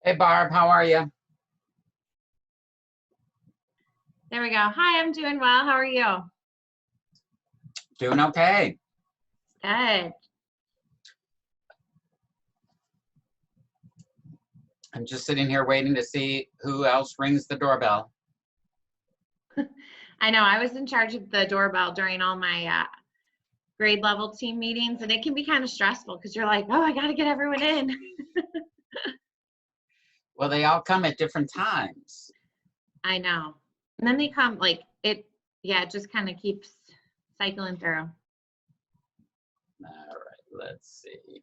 Hey, Barb, how are you? There we go. Hi, I'm doing well. How are you? Doing okay. Good. I'm just sitting here waiting to see who else rings the doorbell. I know I was in charge of the doorbell during all my grade level team meetings, and it can be kind of stressful because you're like, oh, I got to get everyone in. Well, they all come at different times. I know. And then they come like it just kind of keeps cycling through. All right, let's see.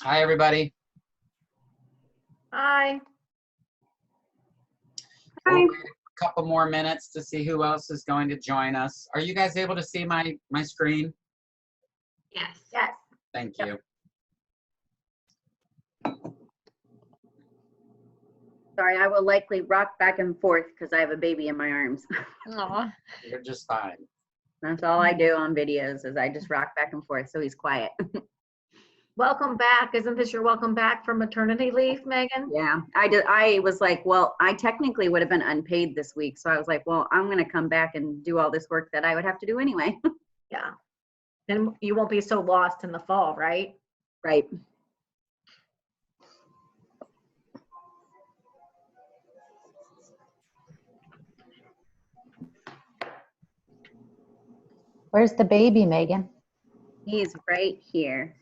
Hi, everybody. Hi. We'll wait a couple more minutes to see who else is going to join us. Are you guys able to see my screen? Yes. Yes. Thank you. Sorry, I will likely rock back and forth because I have a baby in my arms. Aw. You're just fine. That's all I do on videos is I just rock back and forth so he's quiet. Welcome back. Isn't this your welcome back from maternity leave, Megan? Yeah, I was like, well, I technically would have been unpaid this week. So I was like, well, I'm going to come back and do all this work that I would have to do anyway. Yeah. Then you won't be so lost in the fall, right? Right. Where's the baby, Megan? He's right here.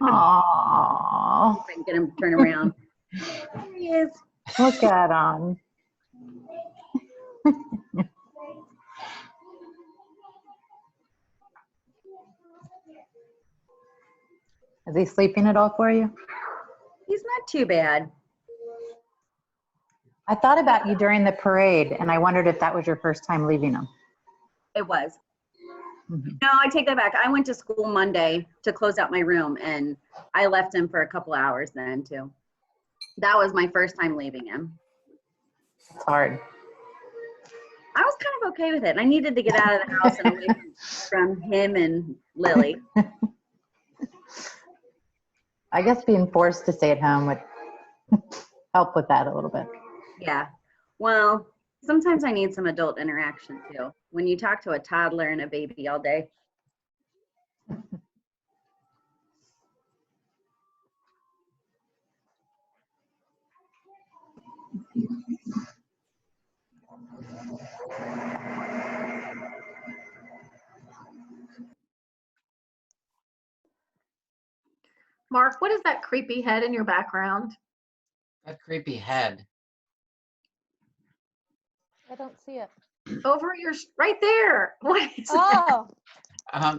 Aww, If I can get him to turn around. There he is. look at him. Is he sleeping at all for you? He's not too bad. I thought about you during the parade, and I wondered if that was your first time leaving him. It was. Mhm. No, I take that back. I went to school Monday to close out my room and I left him for a couple hours then too. That was my first time leaving him. It's hard. I was kind of okay with it. I needed to get out of the house and away from him and Lily. I guess being forced to stay at home would help with that a little bit. Yeah. Well, sometimes I need some adult interaction too. When you talk to a toddler and a baby all day. Mark, what is that creepy head in your background? That creepy head. I don't see it. Over your, right there. What is Oh,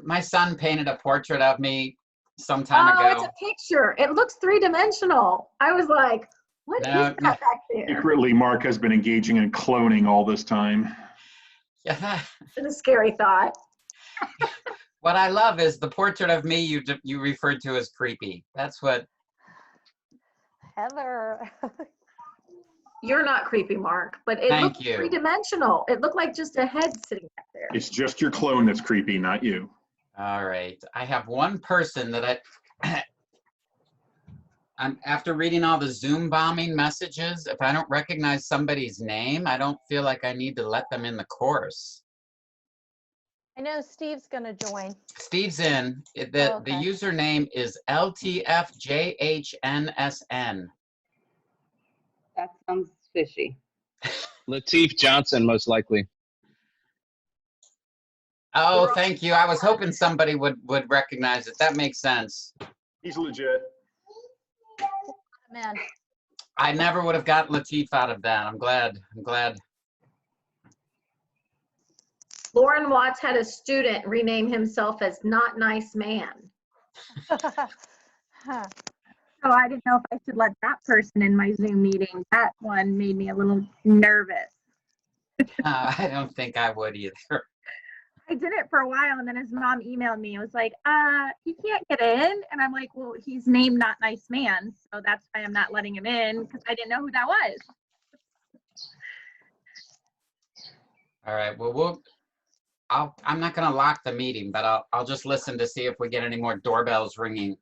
My son painted a portrait of me some time Oh, it's ago. a picture. It looks three-dimensional. I was like, what is No, that back there? Secretly, Mark has been engaging in cloning all this time. Yeah. It's a scary thought. What I love is the portrait of me you referred to as creepy. That's what. Heather. You're not creepy, Mark, but it Thank looked you. three-dimensional. It looked like just a head sitting back there. It's just your clone that's creepy, not you. All right. I have one person that I'm after reading all the Zoom bombing messages. If I don't recognize somebody's name, I don't feel like I need to let them in the course. I know Steve's gonna join. Steve's in. The Oh, okay. username is LTFJHNSN. That sounds fishy. Lateef Johnson, most likely. Oh, thank you. I was hoping somebody would recognize it. That makes sense. He's legit. Man, I never would have gotten Lateef out of that. I'm glad. Lauren Watts had a student rename himself as Not Nice Man. huh. So I didn't know if I should let that person in my Zoom meeting. That one made me a little nervous. I don't think I would either. I did it for a while, and then his mom emailed me. It was like, he can't get in. And I'm like, well, he's named Not Nice Man. So that's why I'm not letting him in, because I didn't know who that was. All right, well, I'm not gonna lock the meeting, but I'll just listen to see if we get any more doorbells ringing.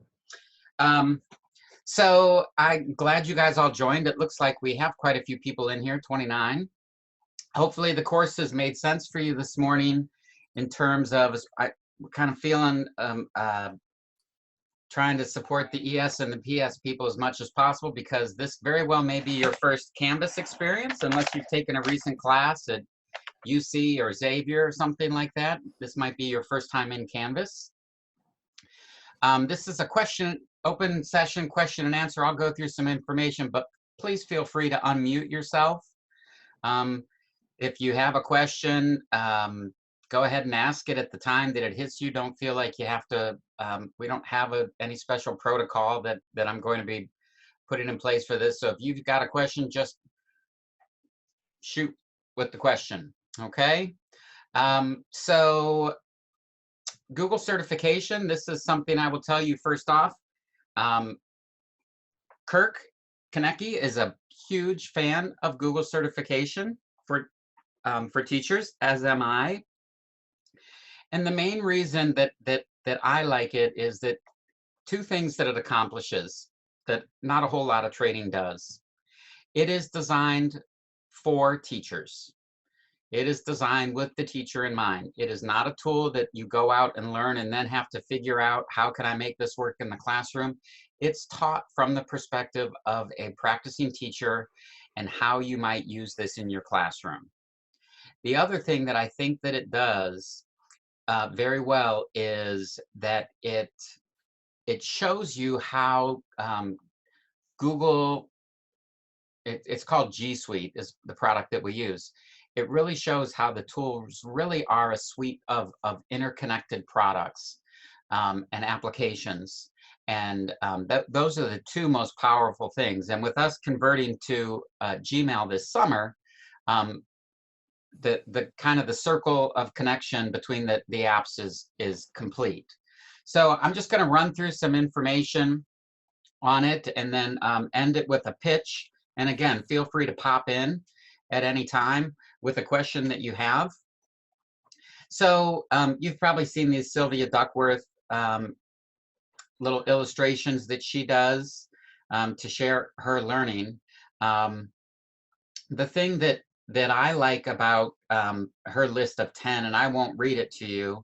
So I'm glad you guys all joined. It looks like we have quite a few people in here, 29. Hopefully the course has made sense for you this morning in terms of, we're kind of feeling, trying to support the ES and the PS people as much as possible, because this very well may be your first Canvas experience, unless you've taken a recent class at UC or Xavier or something like that. This might be your first time in Canvas. This is a open session question and answer. I'll go through some information, but please feel free to unmute yourself. If you have a question, go ahead and ask it at the time that it hits you. Don't feel like you have to, we don't have any special protocol that I'm going to be putting in place for this. So if you've got a question, just shoot with the question, okay? So Google certification, this is something I will tell you first off. Kirk Konecki is a huge fan of Google certification for teachers, as am I. And the main reason that I like it is that two things that it accomplishes that not a whole lot of training does. It is designed for teachers. It is designed with the teacher in mind. It is not a tool that you go out and learn and then have to figure out, how can I make this work in the classroom? It's taught from the perspective of a practicing teacher and how you might use this in your classroom. The other thing that I think that it does very well is that it shows you how Google, it's called G Suite, is the product that we use. It really shows how the tools really are a suite of interconnected products and applications. And those are the two most powerful things. And with us converting to Gmail this summer, the kind of the circle of connection between the apps is complete. So I'm just going to run through some information on it and then end it with a pitch. And again, feel free to pop in at any time with a question that you have. So you've probably seen these Sylvia Duckworth little illustrations that she does to share her learning. The thing that I like about her list of 10, and I won't read it to you,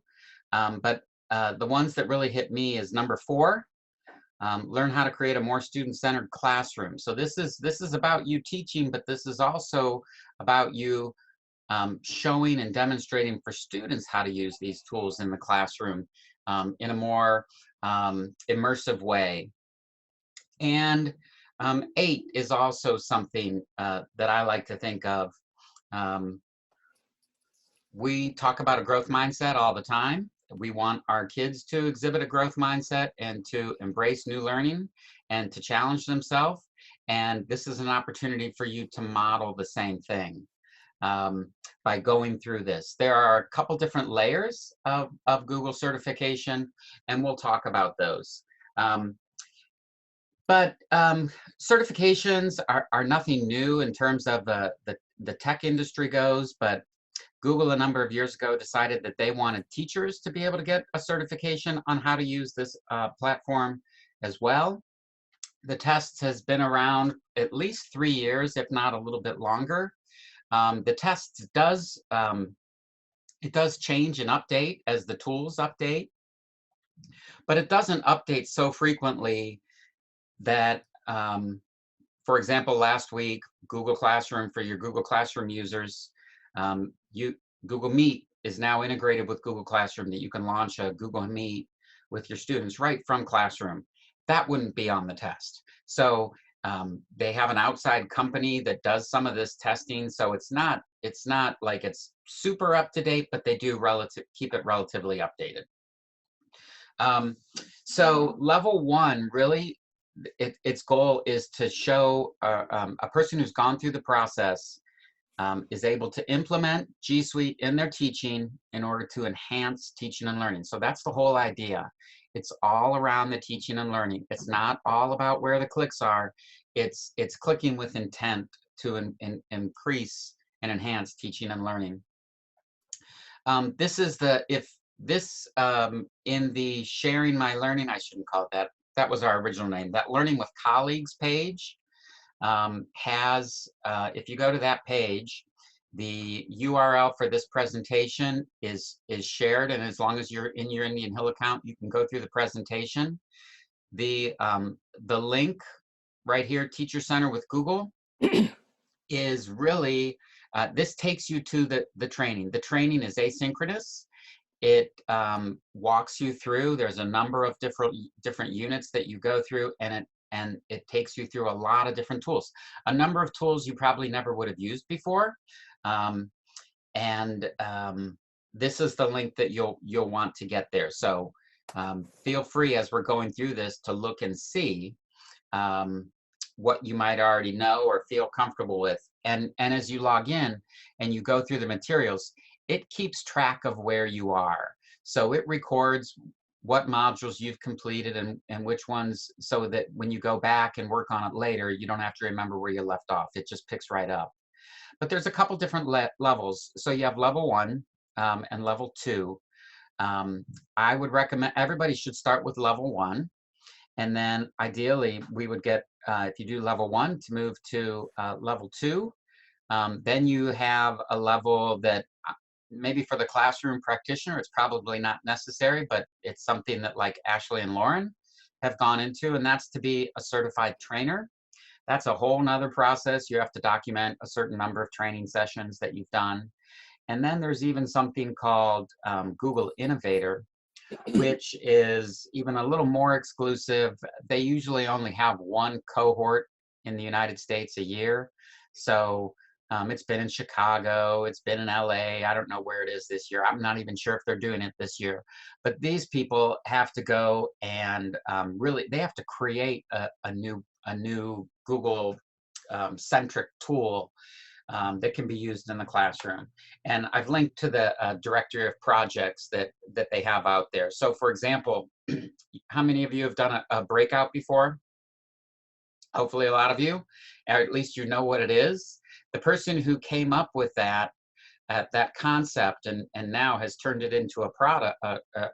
but the ones that really hit me is number 4, learn how to create a more student-centered classroom. So this is about you teaching, but this is also about you showing and demonstrating for students how to use these tools in the classroom in a more immersive way. And 8 is also something that I like to think of. We talk about a growth mindset all the time. We want our kids to exhibit a growth mindset and to embrace new learning and to challenge themselves. And this is an opportunity for you to model the same thing by going through this. There are a couple different layers of Google certification, and we'll talk about those. But certifications are nothing new in terms of the tech industry goes, but Google a number of years ago decided that they wanted teachers to be able to get a certification on how to use this platform as well. The test has been around at least 3 years, if not a little bit longer. The test does change and update as the tools update, but it doesn't update so frequently that, for example, last week, Google Classroom, for your Google Classroom users, Google Meet is now integrated with Google Classroom, that you can launch a Google Meet with your students right from Classroom. That wouldn't be on the test. So they have an outside company that does some of this testing. So it's not like it's super up to date, but they do keep it relatively updated. So level 1 really its goal is to show a person who's gone through the process is able to implement G Suite in their teaching in order to enhance teaching and learning. So that's the whole idea. It's all around the teaching and learning. It's not all about where the clicks are. It's clicking with intent to increase and enhance teaching and learning. This is the, in the sharing my learning, I shouldn't call it that. That was our original name. That Learning with Colleagues page has, if you go to that page, the URL for this presentation is shared, and as long as you're in your Indian Hill account, you can go through the presentation. The link right here, Teacher Center with Google, is really, this takes you to the training. The training is asynchronous. It walks you through. There's a number of different units that you go through, and it takes you through a lot of different tools. A number of tools you probably never would have used before. This is the link that you'll want to get there. So feel free as we're going through this to look and see what you might already know or feel comfortable with. And as you log in and you go through the materials, it keeps track of where you are. So it records what modules you've completed and which ones, so that when you go back and work on it later, you don't have to remember where you left off. It just picks right up. But there's a couple different levels. So you have level 1 and level 2. I would recommend everybody should start with level 1. And then ideally we would get, if you do level 1, to move to level 2. Then you have a level that maybe for the classroom practitioner, it's probably not necessary, but it's something that like Ashley and Lauren have gone into, and that's to be a certified trainer. That's a whole nother process. You have to document a certain number of training sessions that you've done. And then there's even something called Google Innovator, which is even a little more exclusive. They usually only have one cohort in the United States a year. So it's been in Chicago, it's been in LA. I don't know where it is this year. I'm not even sure if they're doing it this year. But these people have to go and really, they have to create a new Google centric tool that can be used in the classroom. And I've linked to the directory of projects that they have out there. So for example, how many of you have done a breakout before? Hopefully a lot of you, or at least you know what it is. The person who came up with that concept and now has turned it into a product,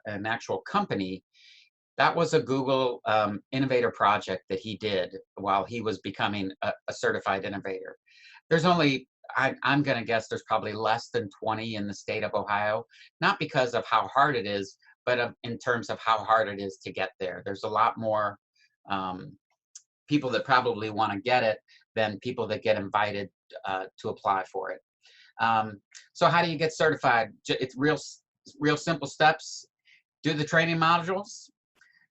an actual company, that was a Google Innovator project that he did while he was becoming a certified innovator. There's only, I'm going to guess there's probably less than 20 in the state of Ohio, not because of how hard it is, but in terms of how hard it is to get there. There's a lot more people that probably want to get it than people that get invited to apply for it. So how do you get certified? It's real simple steps. Do the training modules.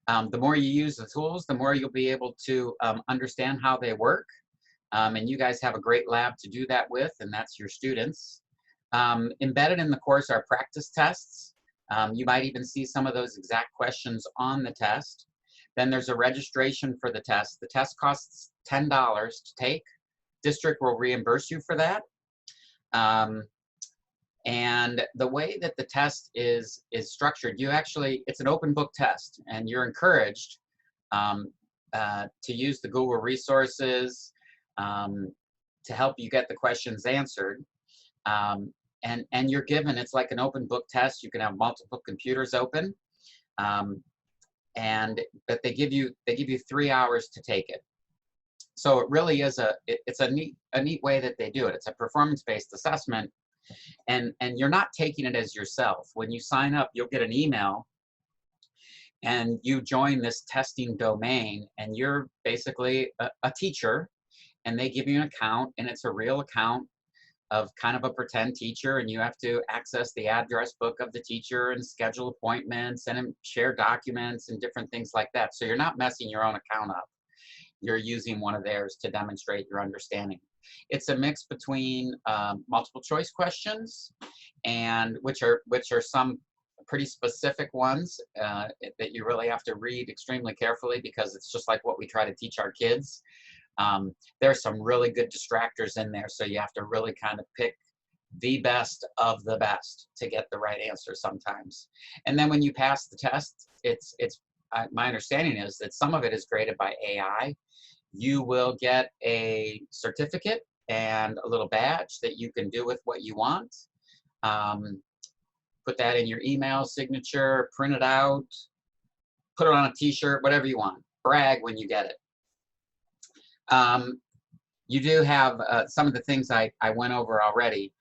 The more you use the tools, the more you'll be able to understand how they work. And you guys have a great lab to do that with, and that's your students. Embedded in the course are practice tests. You might even see some of those exact questions on the test. Then there's a registration for the test. The test costs $10 to take. District will reimburse you for that. And the way that the test is structured, it's an open book test, and you're encouraged to use the Google resources to help you get the questions answered. And you're given, it's like an open book test. You can have multiple computers open, but they give you 3 hours to take it. So it really is it's a neat way that they do it. It's a performance-based assessment, and you're not taking it as yourself. When you sign up, you'll get an email, and you join this testing domain, and you're basically a teacher, and they give you an account, and it's a real account of kind of a pretend teacher, and you have to access the address book of the teacher and schedule appointments and share documents and different things like that. So you're not messing your own account up. You're using one of theirs to demonstrate your understanding. It's a mix between multiple choice questions, and which are some pretty specific ones that you really have to read extremely carefully, because it's just like what we try to teach our kids. There's some really good distractors in there, so you have to really kind of pick the best of the best to get the right answer sometimes. And then when you pass the test, my understanding is that some of it is graded by AI. You will get a certificate and a little badge that you can do with what you want. Put that in your email signature, print it out, put it on a t-shirt, whatever you want. Brag when you get it. You do have some of the things I went over already.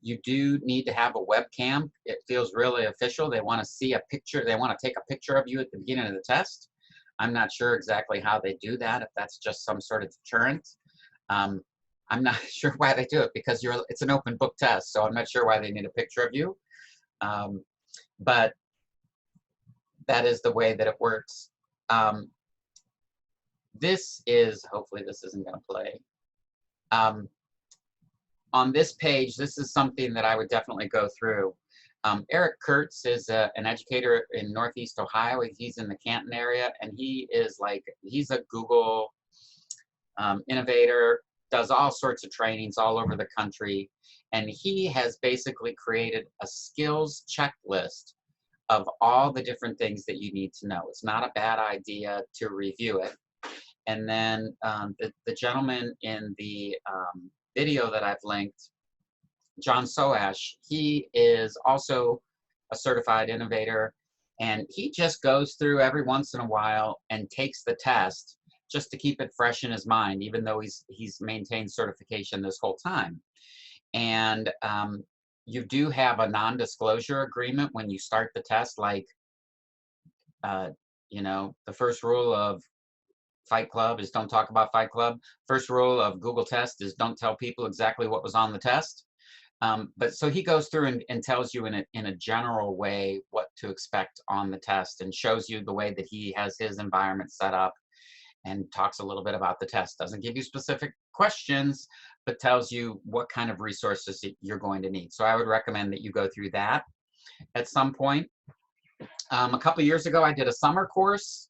You do need to have a webcam. It feels really official. They want to see a picture. They want to take a picture of you at the beginning of the test. I'm not sure exactly how they do that, if that's just some sort of deterrent. I'm not sure why they do it, because it's an open book test, so I'm not sure why they need a picture of you. But that is the way that it works. Hopefully this isn't going to play. On this page, this is something that I would definitely go through. Eric Kurtz is an educator in Northeast Ohio. He's in the Canton area, and he's a Google innovator, does all sorts of trainings all over the country. And he has basically created a skills checklist of all the different things that you need to know. It's not a bad idea to review it. And then the gentleman in the video that I've linked, John Soash, he is also a certified innovator, and he just goes through every once in a while and takes the test just to keep it fresh in his mind, even though he's maintained certification this whole time. And you do have a non-disclosure agreement when you start the test, like, you know, the first rule of Fight Club is don't talk about Fight Club. First rule of Google Test is don't tell people exactly what was on the test. But so he goes through and tells you in a general way what to expect on the test, and shows you the way that he has his environment set up, and talks a little bit about the test. Doesn't give you specific questions, but tells you what kind of resources you're going to need. So I would recommend that you go through that at some point. A couple of years ago, I did a summer course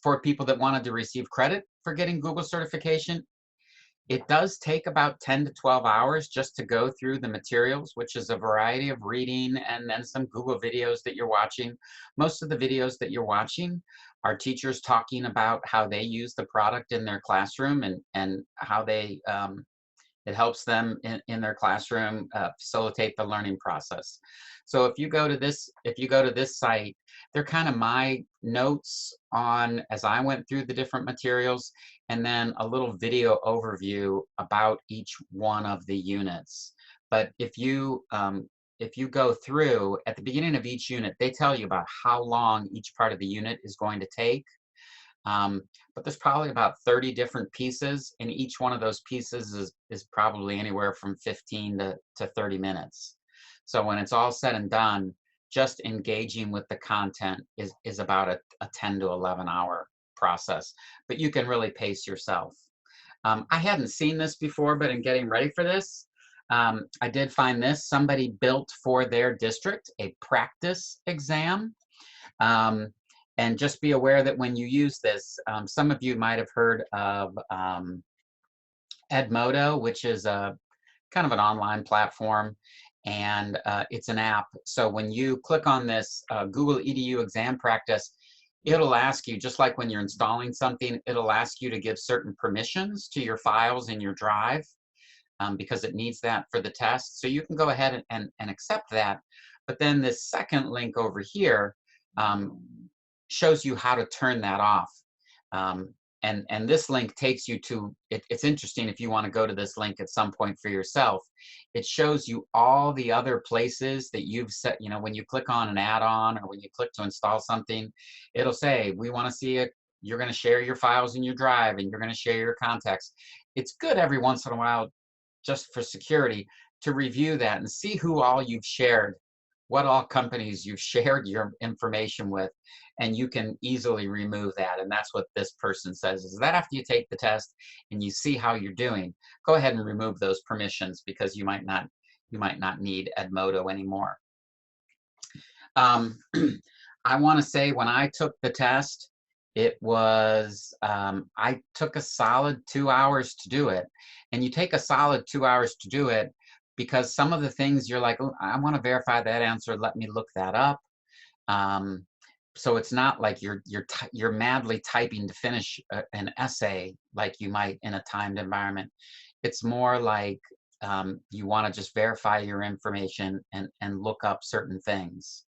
for people that wanted to receive credit for getting Google certification. It does take about 10 to 12 hours just to go through the materials, which is a variety of reading and then some Google videos that you're watching. Most of the videos that you're watching are teachers talking about how they use the product in their classroom, and how they it helps them in their classroom facilitate the learning process. So if you go to this site, they're kind of my notes on as I went through the different materials, and then a little video overview about each one of the units. But if you go through at the beginning of each unit, they tell you about how long each part of the unit is going to take. But there's probably about 30 different pieces, and each one of those pieces is probably anywhere from 15 to 30 minutes. So when it's all said and done, just engaging with the content is about a 10 to 11 hour process, but you can really pace yourself. I hadn't seen this before, but in getting ready for this, I did find this. Somebody built for their district a practice exam. And just be aware that when you use this, some of you might have heard of Edmodo, which is a kind of an online platform, and it's an app. So when you click on this Google EDU exam practice, it'll ask you, just like when you're installing something, it'll ask you to give certain permissions to your files in your drive, because it needs that for the test. So you can go ahead and accept that. But then this second link over here shows you how to turn that off. And this link takes you to, it's interesting if you want to go to this link at some point for yourself. It shows you all the other places that you've set, you know, when you click on an add-on or when you click to install something, it'll say, we want to see it. You're going to share your files in your drive, and you're going to share your contacts. It's good every once in a while, just for security, to review that and see who all you've shared, what all companies you've shared your information with, and you can easily remove that. And that's what this person says, is that after you take the test and you see how you're doing, go ahead and remove those permissions, because you might not need Edmodo anymore. I want to say when I took the test, it was, I took a solid 2 hours to do it. And you take a solid 2 hours to do it because some of the things you're like, oh, I want to verify that answer. Let me look that up. So it's not like you're madly typing to finish an essay like you might in a timed environment. It's more like you want to just verify your information and look up certain things.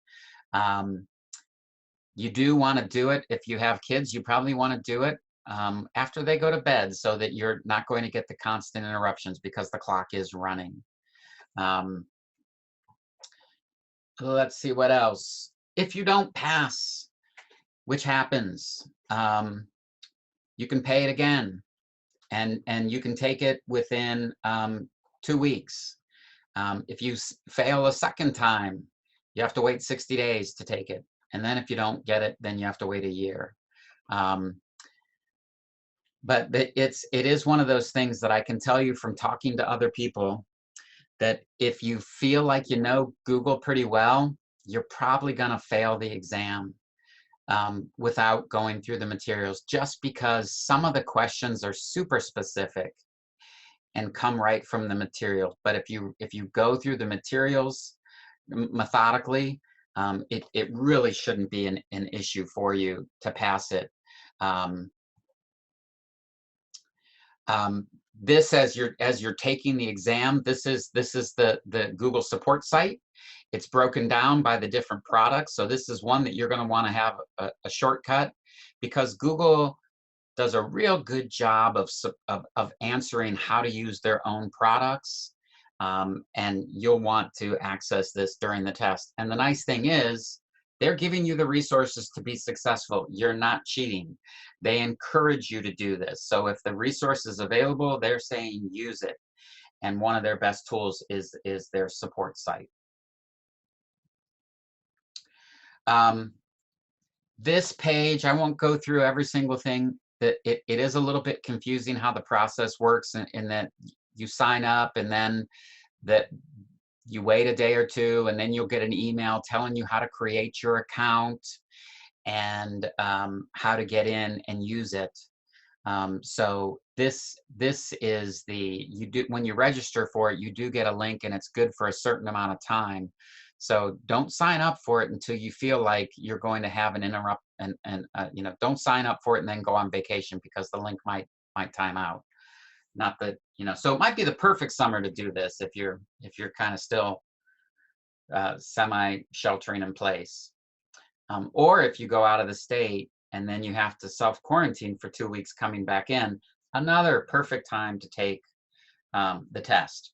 You do want to do it if you have kids. You probably want to do it after they go to bed so that you're not going to get the constant interruptions because the clock is running. Let's see what else. If you don't pass, which happens, you can pay it again, and you can take it within 2 weeks. If you fail a second time, you have to wait 60 days to take it. And then if you don't get it, then you have to wait a year. But it is one of those things that I can tell you from talking to other people that if you feel like you know Google pretty well, you're probably going to fail the exam without going through the materials, just because some of the questions are super specific and come right from the material. But if you go through the materials methodically, it really shouldn't be an issue for you to pass it. This, as you're taking the exam, this is the Google support site. It's broken down by the different products. So this is one that you're going to want to have a shortcut, because Google does a real good job of answering how to use their own products. And you'll want to access this during the test. And the nice thing is, they're giving you the resources to be successful. You're not cheating. They encourage you to do this. So if the resource is available, they're saying use it. And one of their best tools is their support site. This page, I won't go through every single thing. That it is a little bit confusing how the process works, in that you sign up and then that you wait a day or two, and then you'll get an email telling you how to create your account and how to get in and use it. So this is when you register for it, you do get a link, and it's good for a certain amount of time. So don't sign up for it until you feel like you're going to have an interrupt, and don't sign up for it and then go on vacation, because the link might time out. Not that, so it might be the perfect summer to do this if you're kind of still semi-sheltering in place. Or if you go out of the state and then you have to self-quarantine for 2 weeks coming back in, another perfect time to take the test.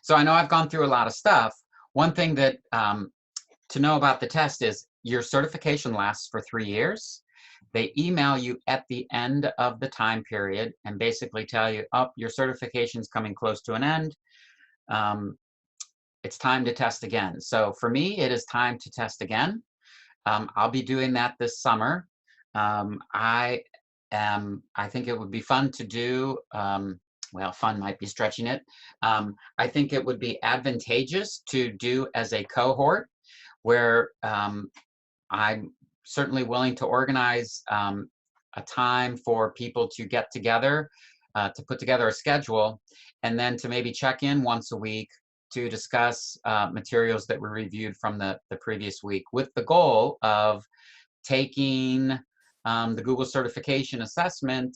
So I know I've gone through a lot of stuff. One thing that to know about the test is your certification lasts for 3 years. They email you at the end of the time period and basically tell you, oh, your certification's coming close to an end. It's time to test again. So for me, it is time to test again. I'll be doing that this summer. I think it would be fun to do, well, fun might be stretching it. I think it would be advantageous to do as a cohort, where I'm certainly willing to organize a time for people to get together, to put together a schedule, and then to maybe check in once a week to discuss materials that were reviewed from the previous week, with the goal of taking the Google certification assessment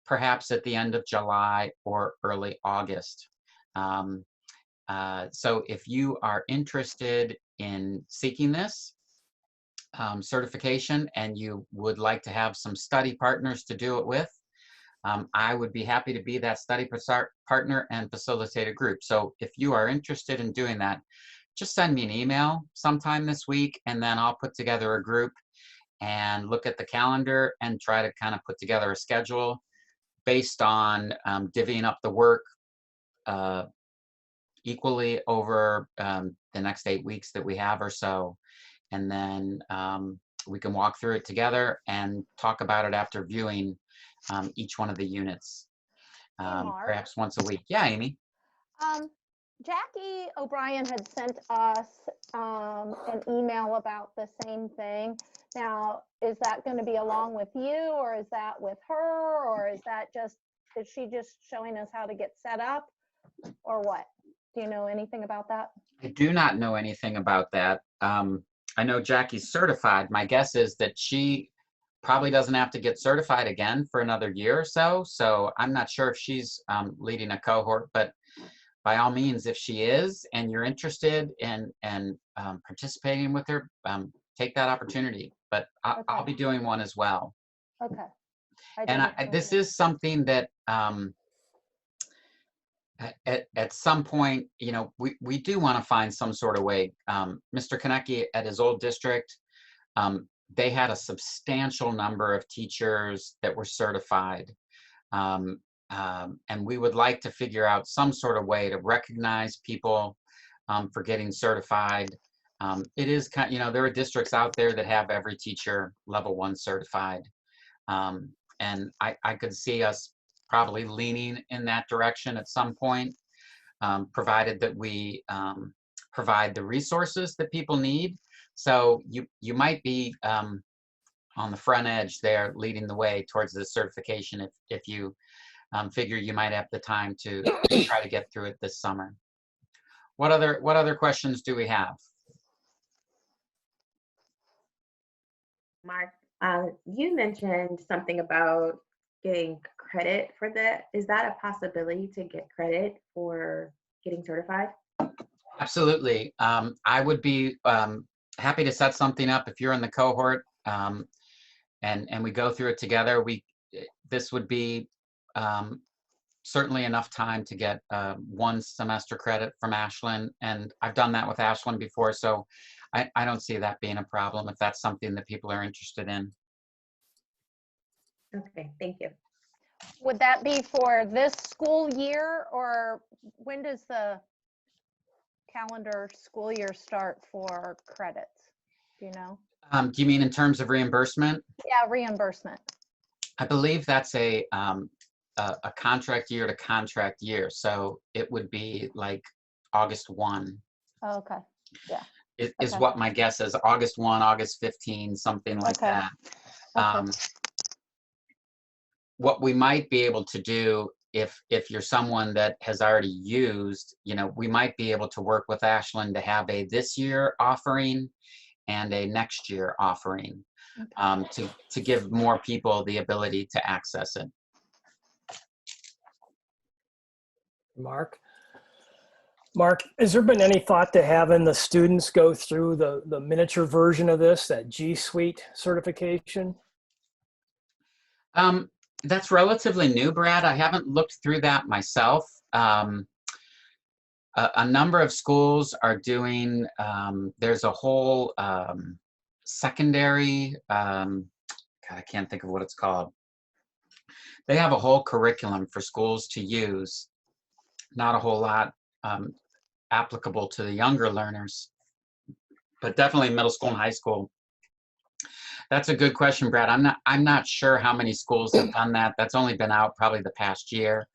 perhaps at the end of July or early August. So if you are interested in seeking this certification and you would like to have some study partners to do it with, I would be happy to be that study partner and facilitate a group. So if you are interested in doing that, just send me an email sometime this week, and then I'll put together a group and look at the calendar and try to kind of put together a schedule based on divvying up the work equally over the next 8 weeks that we have or so. And then we can walk through it together and talk about it after viewing each one of the units, Mark. perhaps once a week. Yeah, Amy? Jackie O'Brien had sent us an email about the same thing. Now, is that going to be along with you, or is that with her, or is she just showing us how to get set up, or what? Do you know anything about that? I do not know anything about that. I know Jackie's certified. My guess is that she probably doesn't have to get certified again for another year or so. So I'm not sure if she's leading a cohort, but by all means, if she is and you're interested in participating with her, take that opportunity. But I'll Okay. be doing one as well. Okay. And this is something that at some point, you know, we do want to find some sort of way. Mr. Konecki at his old district, they had a substantial number of teachers that were certified. And we would like to figure out some sort of way to recognize people for getting certified. It is kind, you know, there are districts out there that have every teacher level 1 certified. And I could see us probably leaning in that direction at some point, provided that we provide the resources that people need. So you might be on the front edge there, leading the way towards the certification if you figure you might have the time to try to get through it this summer. What other questions do we have? Mark, you mentioned something about getting credit for that. Is that a possibility to get credit for getting certified? Absolutely. I would be happy to set something up if you're in the cohort and we go through it together. This would be certainly enough time to get 1 semester credit from Ashland, and I've done that with Ashland before, so I don't see that being a problem if that's something that people are interested in. Okay, thank you. Would that be for this school year, or when does the calendar school year start for credits? Do you know? Do you mean in terms of reimbursement? Yeah, reimbursement. I believe that's a contract year to contract year, so it would be like August 1. Oh, okay. Yeah. Is Okay. what my guess is. August 1, August 15, something like Okay. that. Okay. What we might be able to do if you're someone that has already used, you know, we might be able to work with Ashland to have a this year offering and a next year offering to give more people the ability to access it. Mark, has there been any thought to having the students go through the miniature version of this, that G Suite certification? That's relatively new, Brad. I haven't looked through that myself. A number of schools are doing, there's a whole secondary, God, I can't think of what it's called. They have a whole curriculum for schools to use, not a whole lot applicable to the younger learners, but definitely middle school and high school. That's a good question, Brad. I'm not sure how many schools have done that. That's only been out probably the past year.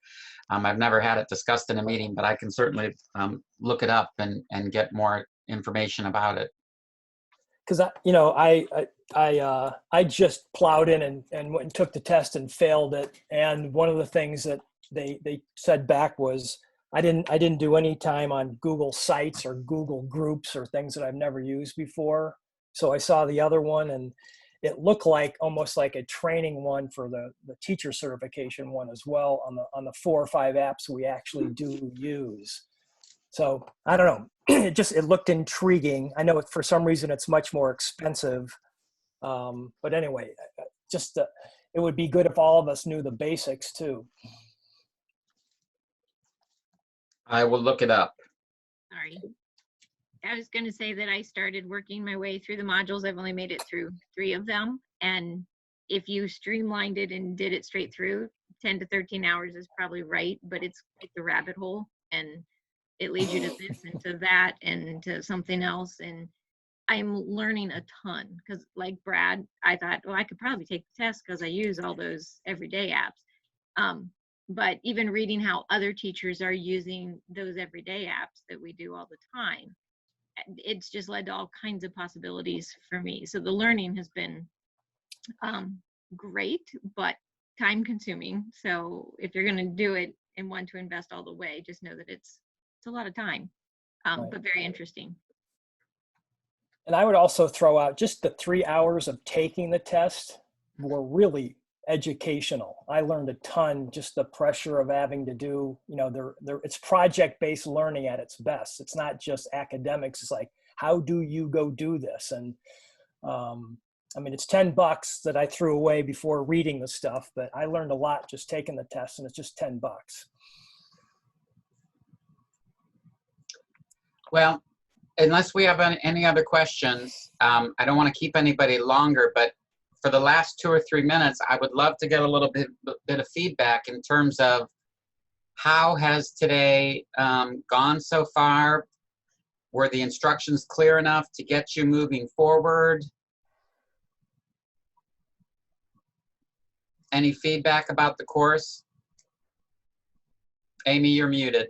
I've never had it discussed in a meeting, but I can certainly look it up and get more information about it. Because I just plowed in and went and took the test and failed it. And one of the things that they said back was I didn't do any time on Google Sites or Google Groups or things that I've never used before. So I saw the other one, and it looked like almost like a training one for the teacher certification one as well on the 4 or 5 apps we actually do use. So I don't know. It looked intriguing. I know for some reason it's much more expensive. But anyway, it would be good if all of us knew the basics too. I will look it up. Sorry. I was going to say that I started working my way through the modules. I've only made it through 3 of them. And if you streamlined it and did it straight through, 10 to 13 hours is probably right, but it's like the rabbit hole, and it leads you to this and to that and to something else. And I'm learning a ton because, like Brad, I thought, well, I could probably take the test because I use all those everyday apps. But even reading how other teachers are using those everyday apps that we do all the time, it's just led to all kinds of possibilities for me. So the learning has been great, but time consuming. So if you're going to do it and want to invest all the way, just know that it's a lot of time, Right. but very interesting. And I would also throw out just the 3 hours of taking the test were really educational. I learned a ton, just the pressure of having to do, it's project-based learning at its best. It's not just academics. It's like, how do you go do this? And it's $10 that I threw away before reading the stuff, but I learned a lot just taking the test, and it's just $10. Well, unless we have any other questions, I don't want to keep anybody longer, but for the last 2 or 3 minutes, I would love to get a little bit of feedback in terms of how has today gone so far? Were the instructions clear enough to get you moving forward? Any feedback about the course? Amy, you're muted.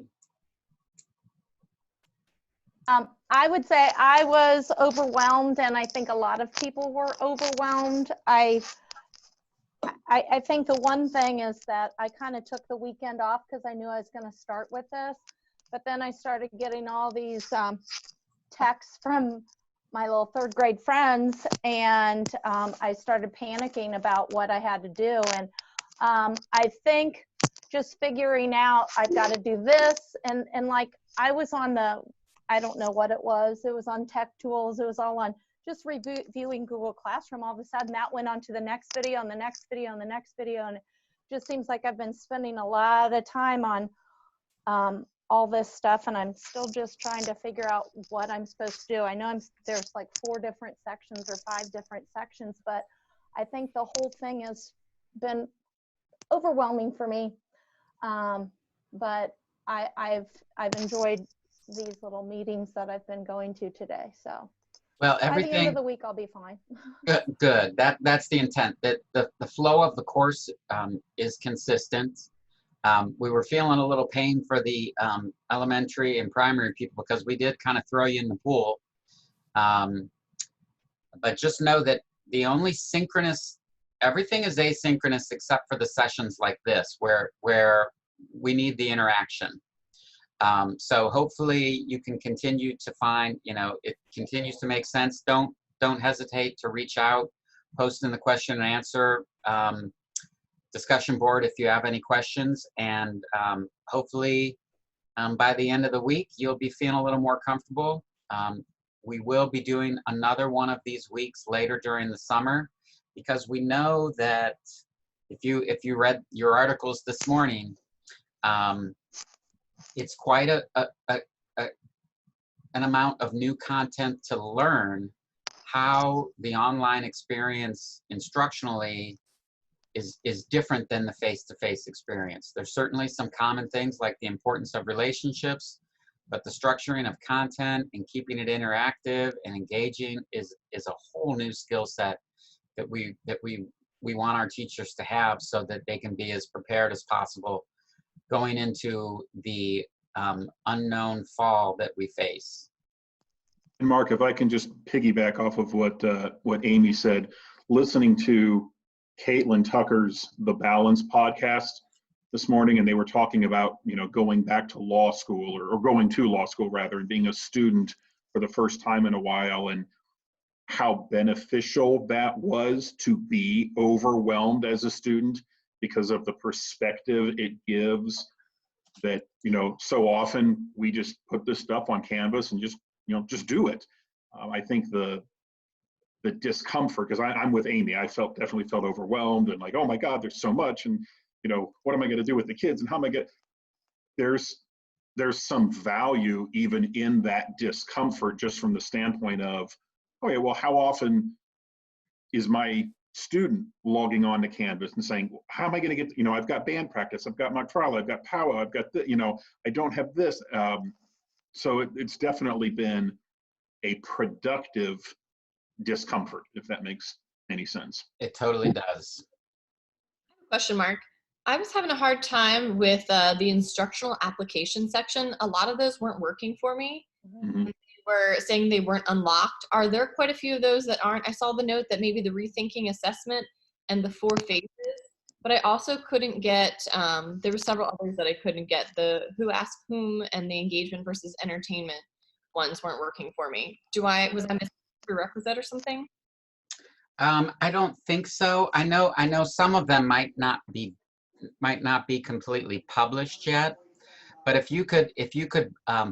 I would say I was overwhelmed, and I think a lot of people were overwhelmed. I think the one thing is that I kind of took the weekend off because I knew I was going to start with this, but then I started getting all these texts from my little 3rd grade friends, and I started panicking about what I had to do. And I think just figuring out I've got to do this, and like I was on I don't know what it was on Tech Tools, it was all on just reviewing Google Classroom. All of a sudden that went on to the next video and the next video and the next video, and it just seems like I've been spending a lot of time on all this stuff, and I'm still just trying to figure out what I'm supposed to do. I know there's like 4 different sections or 5 different sections, but I think the whole thing has been overwhelming for me. But I've enjoyed these little meetings that I've been going to today. So well, by the end everything of the week, I'll be fine. good. That's the intent. That the flow of the course is consistent. We were feeling a little pain for the elementary and primary people because we did kind of throw you in the pool. But just know that the only synchronous, everything is asynchronous except for the sessions like this where we need the interaction. So hopefully you can continue to find, it continues to make sense. Don't hesitate to reach out, post in the question and answer discussion board if you have any questions, and hopefully by the end of the week you'll be feeling a little more comfortable. We will be doing another one of these weeks later during the summer, because we know that if you read your articles this morning, it's quite an amount of new content to learn how the online experience instructionally is different than the face-to-face experience. There's certainly some common things like the importance of relationships, but the structuring of content and keeping it interactive and engaging is a whole new skill set that we want our teachers to have so that they can be as prepared as possible going into the unknown fall that we face. And Mark, if I can just piggyback off of what Amy said, listening to Caitlin Tucker's The Balance podcast this morning, and they were talking about, going back to law school or going to law school rather, and being a student for the first time in a while, and how beneficial that was to be overwhelmed as a student because of the perspective it gives. That, so often we just put this stuff on Canvas and just do it. I think the discomfort, because I'm with Amy, I definitely felt overwhelmed and like, oh my God, there's so much, and what am I going to do with the kids, and how am I going? There's some value even in that discomfort, just from the standpoint of, oh yeah, well, how often is my student logging on to Canvas and saying, how am I going to get, I've got band practice, I've got Martrala, I've got Powwow, I've got I don't have this. So it's definitely been a productive discomfort, if that makes any sense. It totally does. Question mark. I was having a hard time with the instructional application section. A lot of those weren't working for me. Mhm. They were saying they weren't unlocked. Are there quite a few of those that aren't? I saw the note that maybe the rethinking assessment and the 4 phases, but I also couldn't get, there were several others that I couldn't get. The who asked whom and the engagement versus entertainment ones weren't working for me. Was I missing a prerequisite or something? I don't think so. I know some of them might not be completely published yet, but if you could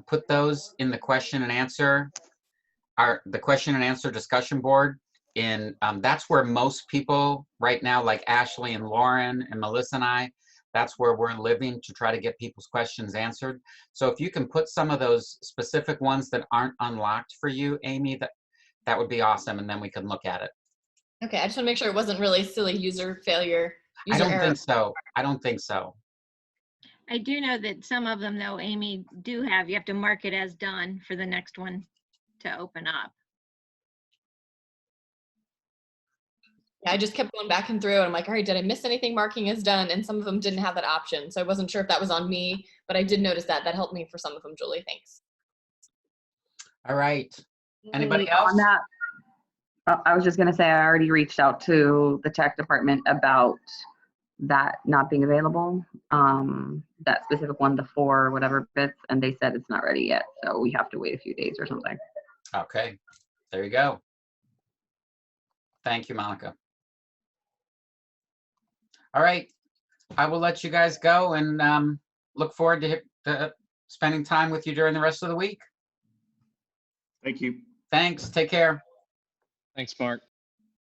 put those in the question and answer, the question and answer discussion board, in that's where most people right now, like Ashley and Lauren and Melissa and I, that's where we're living to try to get people's questions answered. So if you can put some of those specific ones that aren't unlocked for you, Amy, that would be awesome, and then we can look at it. Okay, I just want to make sure it wasn't really silly user failure. I don't error. think so. I don't think so. I do know that some of them though, Amy, you have to mark it as done for the next one to open up. Yeah, I just kept going back and through and I'm like, all right, did I miss anything marking as done? And some of them didn't have that option. So I wasn't sure if that was on me, but I did notice that. That helped me for some of them, Julie. Thanks. All right. Anybody else? On that, I was just going to say, I already reached out to the tech department about that not being available, that specific one, the 4 whatever bits, and they said it's not ready yet. So we have to wait a few days or something. Okay, there you go. Thank you, Monica. All right, I will let you guys go and look forward to spending time with you during the rest of the week. Thank you. Thanks, take care. Thanks, Mark.